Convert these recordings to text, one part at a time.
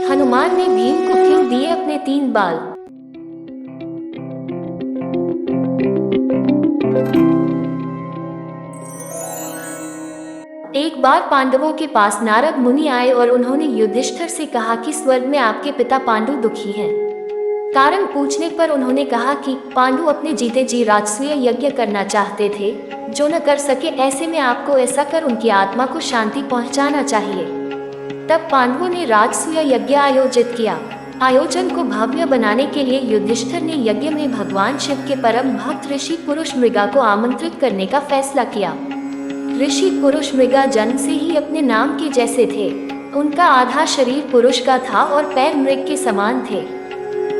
हनुमान ने भीम को क्यों दिए अपने 3 बाल? एक बार पांडवों के पास नारद मुनि आए और उन्होंने युधिष्ठिर से कहा कि स्वर्ग में आपके पिता पांडु दुखी हैं। कारण पूछने पर उन्होंने कहा कि पांडु अपने जीते जी राजसूय यज्ञ करना चाहते थे, जो न कर सके। ऐसे में आपको ऐसा कर उनकी आत्मा को शांति पहुंचाना चाहिए। तब पांडवों ने राजसूय यज्ञ आयोजित किया। आयोजन को भव्य बनाने के लिए युधिष्ठिर ने यज्ञ में भगवान शिव के परम भक्त ऋषि पुरुष मृगा को आमंत्रित करने का फैसला किया। ऋषि पुरुष मृगा जन्म से ही अपने नाम के जैसे थे। उनका आधा शरीर पुरुष का था और पैर मृग के समान थे।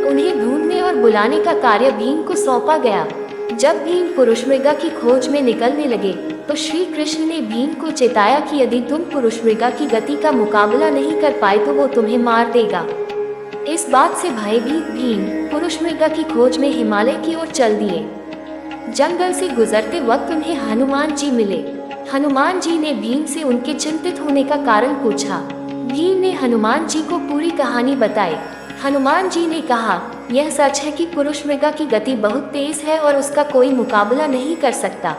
उन्हें ढूंढने और बुलाने का कार्य भीम को सौंपा गया। जब भीम पुरुष मृगा की खोज में निकलने लगे तो श्री कृष्ण ने भीम को चेताया कि यदि तुम पुरुष मृगा की गति का मुकाबला नहीं कर पाए तो वो तुम्हें मार देगा। इस बात से भयभीत भीम पुरुष मृगा की खोज में हिमालय की ओर चल दिए। जंगल से गुजरते वक्त उन्हें हनुमान जी मिले। हनुमान जी ने भीम से उनके चिंतित होने का कारण पूछा। भीम ने हनुमान जी को पूरी कहानी बताई। हनुमान जी ने कहा, यह सच है कि पुरुष मृगा की गति बहुत तेज है और उसका कोई मुकाबला नहीं कर सकता।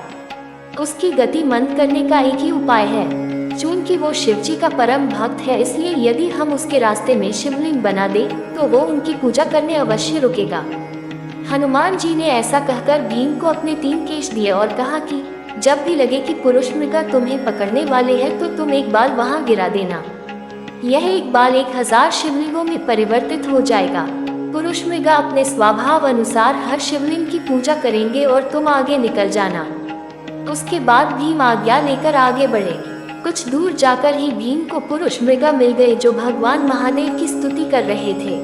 उसकी गति मंद करने का एक ही उपाय है। चूंकि वो शिवजी का परम भक्त है, इसलिए यदि हम उसके रास्ते में शिवलिंग बना दें तो वो उनकी पूजा करने अवश्य रुकेगा। हनुमान जी ने ऐसा कहकर भीम को अपने 3 केश दिए और कहा कि जब भी लगे कि पुरुष मृगा तुम्हें पकड़ने वाले हैं तो तुम एक बाल वहां गिरा देना। यह एक बाल 1000 शिवलिंगों में परिवर्तित हो जाएगा। पुरुष मृगा अपने स्वभाव अनुसार हर शिवलिंग की पूजा करेंगे और तुम आगे निकल जाना। उसके बाद भीम आज्ञा लेकर आगे बढ़े। कुछ दूर जाकर ही भीम को पुरुष मृगा मिल गए जो भगवान महादेव की स्तुति कर रहे थे।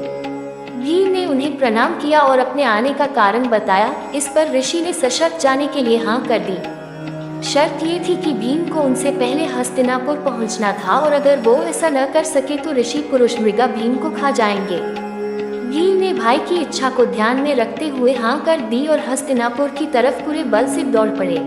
भीम ने उन्हें प्रणाम किया और अपने आने का कारण बताया। इस पर ऋषि ने सशर्त जाने के लिए हाँ कर दी। शर्त ये थी कि भीम को उनसे पहले हस्तिनापुर पहुंचना था और अगर वो ऐसा न कर सके तो ऋषि पुरुष मृगा भीम को खा जाएंगे। भीम ने भाई की इच्छा को ध्यान में रखते हुए हाँ कर दी और हस्तिनापुर की तरफ पूरे बल से दौड़ पड़े।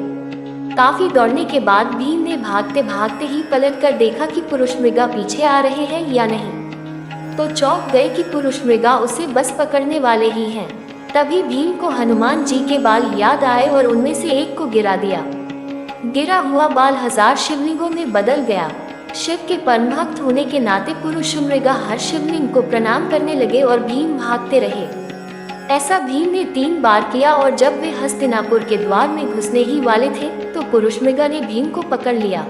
काफी दौड़ने के बाद भीम ने भागते भागते ही पलट कर देखा कि पुरुष मृगा पीछे आ रहे हैं या नहीं। तो चौंक गए कि पुरुष मृगा उसे बस पकड़ने वाले ही हैं। तभी भीम को हनुमान जी के बाल याद आए और उनमें से एक को गिरा दिया। गिरा हुआ बाल 1000 शिवलिंगों में बदल गया। शिव के परम भक्त होने के नाते पुरुष मृगा हर शिवलिंग को प्रणाम करने लगे और भीम भागते रहे। ऐसा भीम ने 3 बार किया और जब वे हस्तिनापुर के द्वार में घुसने ही वाले थे तो पुरुष मृगा ने भीम को पकड़ लिया।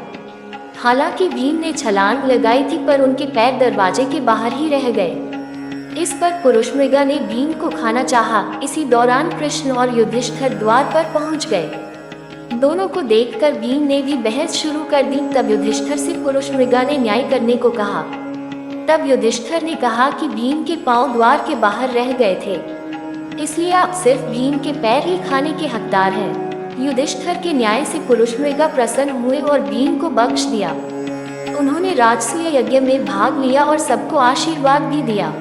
हालांकि भीम ने छलांग लगाई थी पर उनके पैर दरवाजे के बाहर ही रह गए। इस पर पुरुष मृगा ने भीम को खाना चाहा। इसी दौरान कृष्ण और युधिष्ठिर द्वार पर पहुंच गए। दोनों को देखकर भीम ने भी बहस शुरू कर दी। तब युधिष्ठिर से पुरुष मृगा ने न्याय करने को कहा। तब युधिष्ठिर ने कहा कि भीम के पांव द्वार के बाहर रह गए थे, इसलिए आप सिर्फ भीम के पैर ही खाने के हकदार हैं। युधिष्ठिर के न्याय से पुरुष मृगा प्रसन्न हुए और भीम को बख्श दिया। उन्होंने राजसूय यज्ञ में भाग लिया और सबको आशीर्वाद भी दिया।